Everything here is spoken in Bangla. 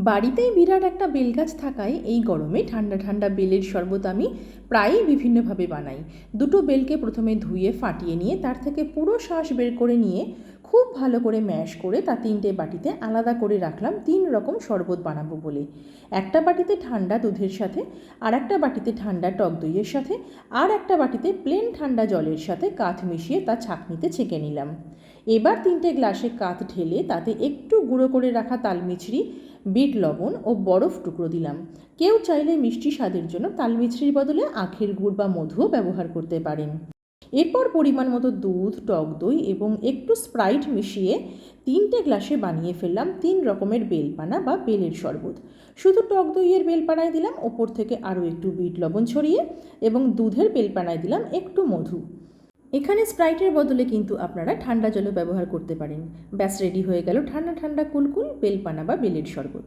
বাড়িতেই বিরাট একটা বেলগাছ থাকায় এই গরমে ঠান্ডা ঠান্ডা বেলের শরবত আমি প্রায়ই বিভিন্নভাবে বানাই। দুটো বেলকে প্রথমে ধুয়ে ফাটিয়ে নিয়ে তার থেকে পুরো শাঁস বের করে নিয়ে খুব ভালো করে ম্যাশ করে তা তিনটে বাটিতে আলাদা করে রাখলাম 3 রকম শরবত বানাবো বলে। একটা বাটিতে ঠান্ডা দুধের সাথে, আর একটা বাটিতে ঠান্ডা টক দইয়ের সাথে, আর একটা বাটিতে প্লেন ঠান্ডা জলের সাথে কাঠ মিশিয়ে তা ছাঁকনিতে ছেঁকে নিলাম। এবার 3টে গ্লাসে কাঠ ঢেলে তাতে একটু গুঁড়ো করে রাখা তালমিছরি, বিট লবণ ও বরফ টুকরো দিলাম। কেউ চাইলে মিষ্টি স্বাদের জন্য তালমিছরির বদলে আখের গুড় বা মধুও ব্যবহার করতে পারেন। এরপর পরিমাণ মতো দুধ, টক দই এবং একটু স্প্রাইট মিশিয়ে 3টে গ্লাসে বানিয়ে ফেললাম 3 রকমের বেলপানা বা বেলের শরবত। শুধু টক দইয়ের বেলপানায় দিলাম ওপর থেকে আরও একটু বিট লবণ ছড়িয়ে, এবং দুধের বেলপানায় দিলাম একটু মধু। এখানে স্প্রাইটের বদলে কিন্তু আপনারা ঠান্ডা জলও ব্যবহার করতে পারেন। ব্যাস রেডি হয়ে গেল ঠান্ডা ঠান্ডা কুলকুল বেলপানা বা বেলের শরবত।